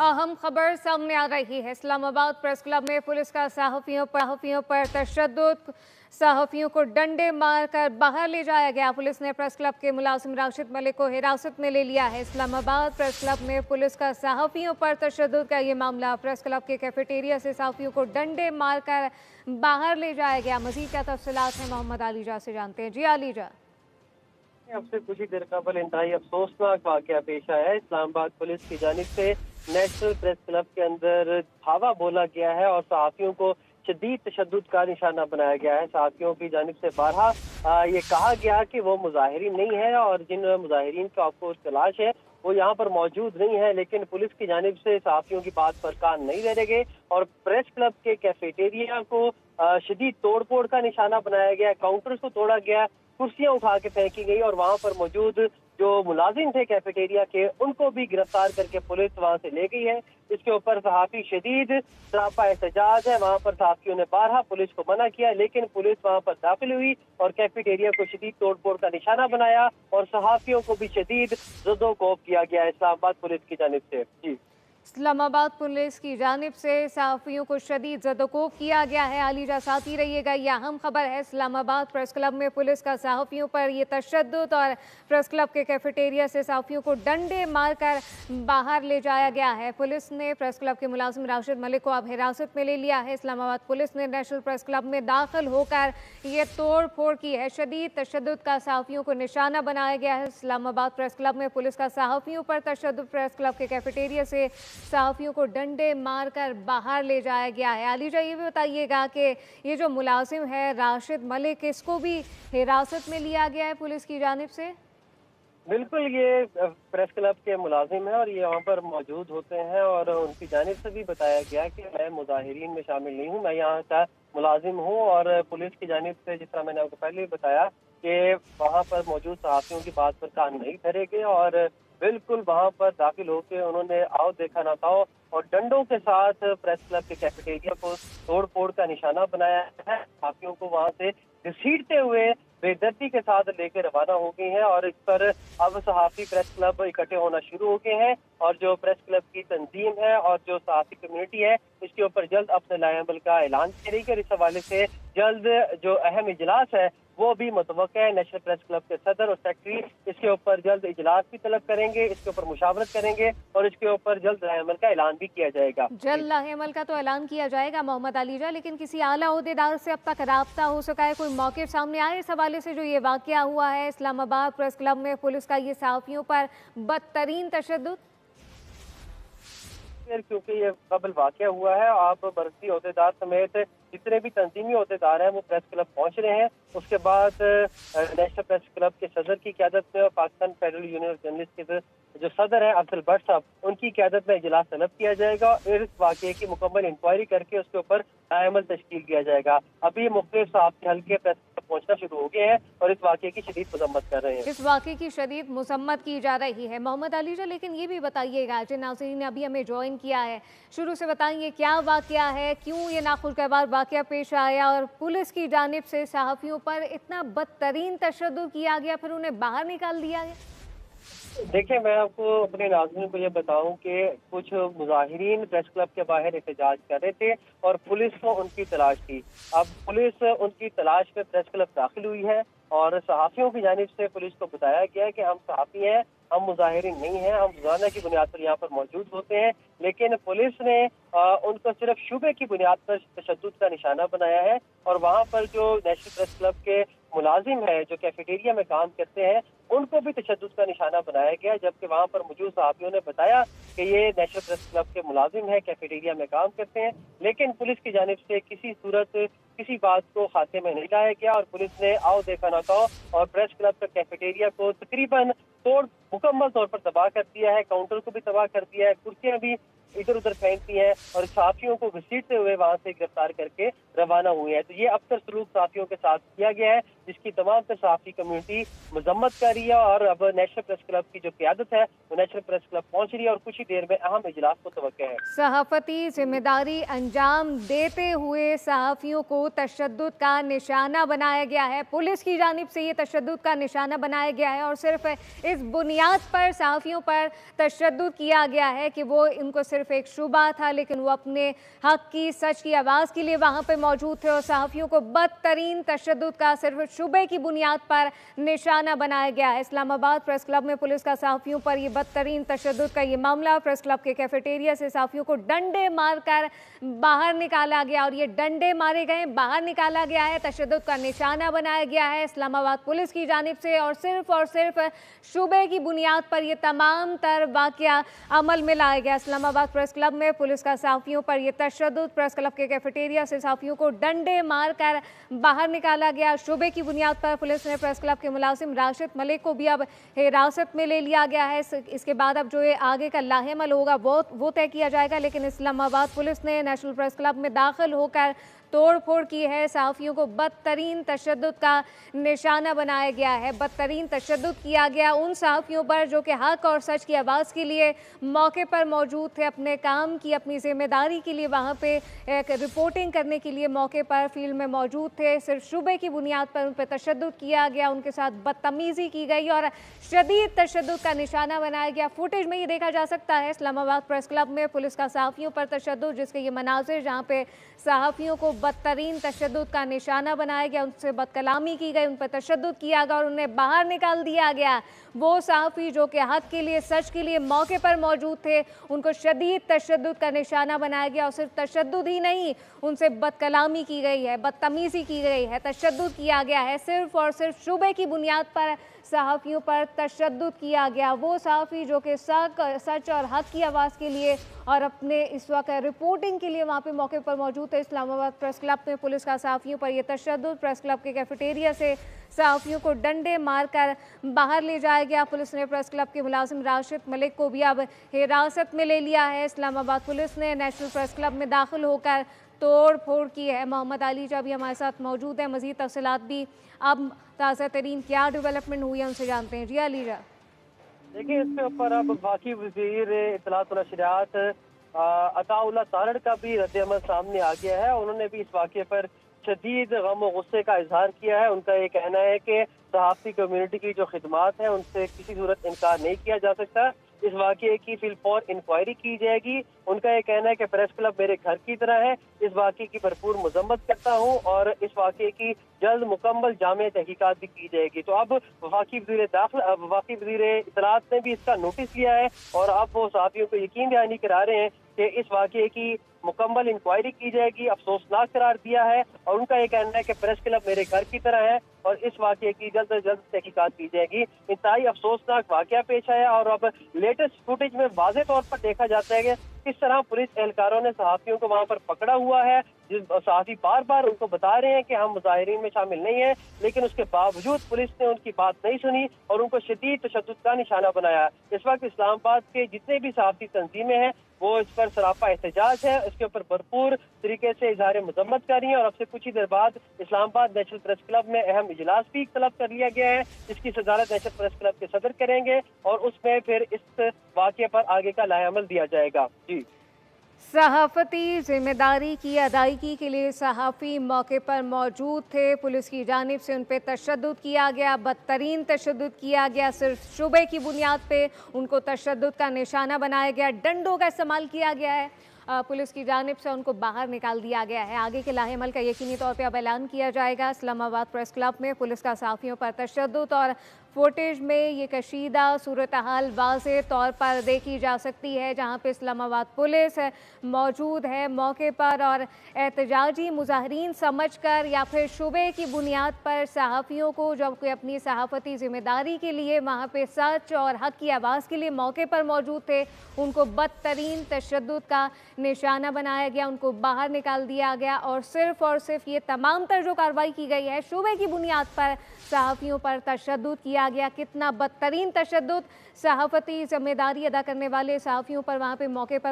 अहम खबर सामने आ रही है। इस्लामाबाद प्रेस क्लब में पुलिस का सहाफ़ियों पर तशद्दुद, सहाफ़ियों को डंडे मारकर बाहर ले जाया गया। पुलिस ने प्रेस क्लब के मुलाजिम राशिद मलिक को हिरासत में ले लिया है। इस्लामाबाद प्रेस क्लब में पुलिस का सहाफ़ियों पर तशद्दुद का ये मामला। प्रेस क्लब के कैफेटेरिया से सहाफ़ियों को डंडे मारकर बाहर ले जाया गया। मज़ीद क्या तफसीलात हैं मोहम्मद अलीजा से जानते हैं। जी अलीजा। अब से कुछ ही देर कबल इंतहाई अफसोसनाक वाकया पेश आया है। इस्लामाबाद पुलिस की जानिब से नेशनल प्रेस क्लब के अंदर धावा बोला गया है और सहाफ़ियों को शदीद तशद्दुद का निशाना बनाया गया है। सहाफ़ियों की जानिब से बारहा ये कहा गया कि वो मुजाहिरीन नहीं है और जिन मुजाहिरीन को आपको तलाश है वो यहाँ पर मौजूद नहीं है, लेकिन पुलिस की जानिब से सहाफ़ियों की बात पर कान नहीं धरे गए और प्रेस क्लब के कैफेटेरिया को शदीद तोड़ फोड़ का निशाना बनाया गया। काउंटर्स को तोड़ा गया, कुर्सियां उठा के फेंकी गई और वहां पर मौजूद जो मुलाजिम थे कैफेटेरिया के उनको भी गिरफ्तार करके पुलिस वहां से ले गई है। इसके ऊपर सहाफ़ी शदीद सरापा एहतजाज है। वहां पर सहाफ़ियों ने बारहा पुलिस को मना किया, लेकिन पुलिस वहां पर दाखिल हुई और कैफेटेरिया को शदीद तोड़ फोड़ का निशाना बनाया और सहाफ़ियों को भी शदीद ज़दोकोब किया गया है इस्लामाबाद पुलिस की जानिब से। जी, इस्लामाबाद पुलिस की जानिब से सहाफ़ियों को शदीद ज़दोकोब किया गया है। अलीजा साथ ही रहिएगा, यह अहम खबर है। इस्लामाबाद प्रेस क्लब में पुलिस का सहाफ़ियों पर यह तशद्दुद और प्रेस क्लब के कैफेटेरिया से सहाफ़ियों को डंडे मारकर बाहर ले जाया गया है। पुलिस ने प्रेस क्लब के मुलाजिम राशिद मलिक को अब हिरासत में ले लिया है। इस्लामाबाद पुलिस ने नेशनल प्रेस क्लब में दाखिल होकर ये तोड़ फोड़ की है। शदीद तशद्दुद का सहाफ़ियों को निशाना बनाया गया है। इस्लामाबाद प्रेस क्लब में पुलिस का सहाफ़ियों पर तशद्दुद, प्रेस क्लब के कैफेटेरिया से सहाफ़ियों को डंडे मारकर बाहर ले जाया गया है। अलीजा, ये भी बताइएगा कि ये जो मुलाजिम है राशिद मलिक, इसको भी हिरासत में लिया गया है पुलिस की जानिब से? बिल्कुल, ये प्रेस क्लब के मुलाजिम हैं और ये यहाँ पर मौजूद होते हैं और उनकी जानिब से भी बताया गया कि मैं मुजाहिरीन में शामिल नहीं हूँ, मैं यहाँ का मुलाजिम हूँ। और पुलिस की जानिब से, जिस तरह मैंने आपको पहले भी बताया, कि वहाँ पर मौजूद सहाफ़ियों की बात पर कान नहीं धरे गए और बिल्कुल वहाँ पर दाखिल होकर उन्होंने आओ देखा ना पाओ और डंडों के साथ प्रेस क्लब के कैफेटेरिया को तोड़ फोड़ का निशाना बनाया है। सहाफ़ियों को वहाँ से घसीटते हुए बेदर्दी के साथ लेकर रवाना हो गई हैं और इस पर अब सहाफ़ी प्रेस क्लब इकट्ठे होना शुरू हो गए हैं और जो प्रेस क्लब की तंजीम है और जो सहाफ़ी कम्युनिटी है इसके ऊपर जल्द अपने लाएअमल का ऐलान करेगी और इस हवाले से जल्द जो अहम इजलास है वो भी मुतवक्का है। नेशनल प्रेस क्लब के सदर और सेक्रेटरी इसके ऊपर जल्द इजलास भी तलब करेंगे, इसके ऊपर मुशावरत करेंगे और इसके ऊपर जल्द लाएअमल का ऐलान भी किया जाएगा। जल्द लाएअमल का तो ऐलान किया जाएगा मोहम्मद अलीजा, लेकिन किसी आला ओहदेदार से अब तक राब्ता हो सका है? कोई मौके सामने आए इस हवाले से जो ये वाकया हुआ है इस्लामाबाद प्रेस क्लब में पुलिस का ये सहाफ़ियों पर बदतरीन तशद्दुद? क्योंकि ये कबल वाकया हुआ है, आप मरकजी ओहदेदार समेत जितने भी तंजीमी ओहदेदार हैं वो प्रेस क्लब पहुंच रहे हैं। उसके बाद नेशनल प्रेस क्लब के सदर की क़यादत में और Pakistan federal union of journalist के जो सदर हैं अफजल भट्ट साहब, उनकी क़यादत में इजलास तलब किया जाएगा और इस वाकये की मुकम्मल इंक्वायरी करके उसके ऊपर लाएअमल तश्कील किया जाएगा। अभी मुख्तलिफ सहाफ़ी हल्के प्रेस क्लब पहुंचना शुरू हो गए हैं और इस वाकये की शदीद मजम्मत कर रहे हैं। इस वाकये की शदीद मजम्मत की जा रही है मोहम्मद अलीजा, लेकिन ये भी बताइएगा, जिन नाज़रीन ने अभी हमें ज्वाइन किया है, शुरू से बताएंगे क्या वाकया है, क्यों ये नाखुशगवार वाकया पेश आया और पुलिस की जानिब से सहाफ़ियों पर इतना बदतरीन तशद्दुद किया गया, फिर उन्हें बाहर निकाल दिया गया? देखिए, मैं आपको अपने नाज़रीन को ये बताऊं कि कुछ मुजाहिरीन प्रेस क्लब के बाहर एहतजाज कर रहे थे और पुलिस को उनकी तलाश थी। अब पुलिस उनकी तलाश में प्रेस क्लब दाखिल हुई है और सहाफ़ियों की जानिब से पुलिस को बताया गया है कि हम सहाफ़ी हैं, हम मुजाहिरीन नहीं हैं, हम रोज़ाना की बुनियाद पर यहाँ पर मौजूद होते हैं। लेकिन पुलिस ने उनको सिर्फ शुबे की बुनियाद पर तशद्दुद का निशाना बनाया है और वहाँ पर जो नेशनल प्रेस क्लब के मुलाजिम है जो कैफेटेरिया में काम करते हैं उनको भी तशद्दुद का निशाना बनाया गया, जबकि वहाँ पर मौजूद सहाफ़ियों ने बताया कि ये नेशनल प्रेस क्लब के मुलाजिम है, कैफेटेरिया में काम करते हैं। लेकिन पुलिस की जानिब से किसी सूरत किसी बात को खाते में नहीं लाया गया और पुलिस ने आओ देखा ना कहो और प्रेस क्लब के कैफेटेरिया को तकरीबन मुकम्मल तौर पर तबाह कर दिया है, काउंटर को भी तबाह कर दिया है, कुर्सियां भी इधर उधर फेंकती हैं और सहाफ़ियों को घसीटते हुए वहां से गिरफ्तार करके रवाना हुए हैं। तो ये अक्सर सलूक सहाफ़ियों के साथ किया गया है, जिसकी तमाम तर सहाफ़ी कम्युनिटी मजम्मत कर रही है और अब नेशनल प्रेस क्लब की जो क़यादत है वो नेशनल प्रेस क्लब पहुंच रही है और कुछ ही देर में अहम इजलास को तवक्को है। सहाफ़ती जिम्मेदारी अंजाम देते हुए सहाफ़ियों को तशद्दुद का निशाना बनाया गया है, पुलिस की जानिब से ये तशद्दुद का निशाना बनाया गया है और सिर्फ इस बुनियाद पर सहाफ़ियों पर तशद्दुद किया गया है कि वो इनको सिर्फ सिर्फ एक शुबा था, लेकिन वो अपने हक की, सच की आवाज़ के लिए वहाँ पे मौजूद थे और सहाफ़ियों को बदतरीन तशद्दुद का सिर्फ शुबे की बुनियाद पर निशाना बनाया गया है। इस्लामाबाद प्रेस क्लब में पुलिस का सहाफ़ियों पर ये बदतरीन तशद्दुद का ये मामला, प्रेस क्लब के कैफेटेरिया से सहाफ़ियों को डंडे मारकर बाहर निकाला गया और ये डंडे मारे गए, बाहर निकाला गया है, तशद्दुद का निशाना बनाया गया है इस्लामाबाद पुलिस की जानिब से और सिर्फ शुबे की बुनियाद पर यह तमाम तर वाक़या अमल में लाया गया। इस्लामाबाद प्रेस क्लब में पुलिस का सहाफ़ियों पर यह तशद्दुद, प्रेस क्लब के कैफेटेरिया से सहाफ़ियों को डंडे मारकर बाहर निकाला गया। शुबे की बुनियाद पर पुलिस ने प्रेस क्लब के मुलाजिम राशिद मलिक को भी अब हिरासत में ले लिया गया है। इसके बाद अब जो ये आगे का लाहेमल होगा वो तय किया जाएगा, लेकिन इस्लामाबाद पुलिस ने नेशनल प्रेस क्लब में दाखिल होकर तोड़ फोड़ की है। सहाफ़ियों को बदतरीन तशद्दुद का निशाना बनाया गया है। बदतरीन तशद्दुद किया गया उन सहाफ़ियों पर जो कि हक और सच की आवाज़ के लिए मौके पर मौजूद थे, अपने काम की, अपनी ज़िम्मेदारी के लिए वहाँ पे एक रिपोर्टिंग करने के लिए मौके पर फील्ड में मौजूद थे। सिर्फ शुबे की बुनियाद पर उन पर तशद्दुद किया गया, उनके साथ बदतमीज़ी की गई और शदीद तशद्दुद का निशाना बनाया गया। फुटेज में ये देखा जा सकता है इस्लामाबाद प्रेस क्लब में पुलिस का सहाफ़ियों पर तशद्दुद, जिसके ये मनाज़िर जहाँ पे सहाफ़ियों को बदतरीन तशद्दुद का निशाना बनाया गया, उनसे बदकलामी की गई, उन पर तशद्दुद किया गया और उन्हें बाहर निकाल दिया गया। वो सहाफ़ी जो कि हक़ के लिए, सच के लिए मौके पर मौजूद थे, उनको शदीद तशद्दुद का निशाना बनाया गया और सिर्फ तशद्दुद ही नहीं, उनसे बदकलामी की गई है, बदतमीज़ी की गई है, तशद्दुद किया गया है। सिर्फ और सिर्फ शुबे की बुनियाद पर सहाफ़ियों पर तशद्दुद किया गया। वो सहाफ़ी जो कि सच और हक़ की आवाज़ के लिए और अपने इस वक्त रिपोर्टिंग के लिए वहाँ पे मौके पर मौजूद है। इस्लामाबाद प्रेस क्लब में पुलिस का सहाफ़ियों पर यह तशद्दुद, प्रेस क्लब के कैफेटेरिया से सहाफ़ियों को डंडे मारकर बाहर ले जाया गया। पुलिस ने प्रेस क्लब के मुलाजिम राशिद मलिक को भी अब हिरासत में ले लिया है। इस्लामाबाद पुलिस ने नेशनल प्रेस क्लब में दाखिल होकर तोड़ फोड़ की है। मोहम्मद अलीजा भी हमारे साथ मौजूद है, मज़ीद तफसीलात भी अब ताज़ा तरीन क्या डेवलपमेंट हुई है उनसे जानते हैं। जी अलीजा। देखिए, इसके ऊपर अब वफाकी वज़ीर इत्तलात व नशरियात अताउल्लाह तारड़ का भी रद्द-ए-अमल सामने आ गया है। उन्होंने भी इस वाक़े पर शदीद गम और गुस्से का इजहार किया है। उनका ये कहना है कि सहाफ़ी कम्युनिटी की जो खिदमात हैं उनसे किसी सूरत इनकार नहीं किया जा सकता। इस वाक़े की फिलफौर इंक्वायरी की जाएगी। उनका ये कहना है कि प्रेस क्लब मेरे घर की तरह है। इस वाक़े की भरपूर मजम्मत करता हूँ और इस वाक़े की जल्द मुकम्मल जामे तहकीकात भी की जाएगी। तो अब वफाकी वज़ीर इत्तलात ने भी इसका नोटिस लिया है और अब वो सहाफ़ियों को यकीन दहानी करा रहे हैं कि इस वाक़े की मुकम्मल इंक्वायरी की जाएगी। अफसोसनाक करार दिया है और उनका ये कहना है कि प्रेस क्लब मेरे घर की तरह है और इस वाक़े की जल्द से जल्द तहकीकात की जाएगी। इंतहाई अफसोसनाक वाक़या पेश आया और अब लेटेस्ट फुटेज में वाज़े तौर पर देखा जाता है कि किस तरह पुलिस एहलकारों ने सहाफ़ियों को वहाँ पर पकड़ा हुआ है। जिस सहाफ़ी बार बार उनको बता रहे हैं कि हम मुजाहिरीन में शामिल नहीं हैं, लेकिन उसके बावजूद पुलिस ने उनकी बात नहीं सुनी और उनको शदीद तशद्दुद का निशाना बनाया। इस वक्त इस्लामाबाद के जितने भी सहाफ़ी तंजीमें हैं वो इस पर सरापा एहतजाज है, इसके ऊपर भरपूर तरीके से इजहार मजम्मत कर रही है और अब से कुछ ही देर बाद इस्लामाबाद नेशनल प्रेस क्लब में अहम इजलास भी तलब कर लिया गया है, जिसकी सदारत नेशनल प्रेस क्लब के सदर करेंगे और उसमें फिर इस वाक़े पर आगे का लाएअमल दिया जाएगा। जी। सहाफ़ती ज़िम्मेदारी की अदायगी के लिए सहाफ़ी मौके पर मौजूद थे। पुलिस की जानिब से उन पर तशद्दुद किया गया, बदतरीन तशद्दुद किया गया। सिर्फ शुबे की बुनियाद पे उनको तशद्दुद का निशाना बनाया गया, डंडों का इस्तेमाल किया गया है। पुलिस की जानिब से उनको बाहर निकाल दिया गया है। आगे के लाहेमल का यकीनी तौर पर अब ऐलान किया जाएगा। इस्लामाबाद प्रेस क्लब में पुलिस का सहाफ़ियों पर तशद्दुद और फुटेज में ये कशीदा सूरत हाल वाज़े तौर पर देखी जा सकती है, जहाँ पे इस्लामाबाद पुलिस मौजूद है मौके पर और एहतजाजी मुजाहरीन समझकर या फिर शुबे की बुनियाद पर सहाफ़ियों को, जब कोई अपनी सहाफ़ती ज़िम्मेदारी के लिए वहाँ पे सच और हक़ की आवाज़ के लिए मौके पर मौजूद थे, उनको बदतरीन तशद्दुद का निशाना बनाया गया, उनको बाहर निकाल दिया गया और सिर्फ ये तमाम तर जो कार्रवाई की गई है शुबे की बुनियाद पर सहाफ़ियों पर तशद्दुद किया गया। कितना बदतरीन तशद्दुद सहाफ़ती ज़िम्मेदारी अदा करने वाले सहाफ़ियों पर वहाँ पे मौके पर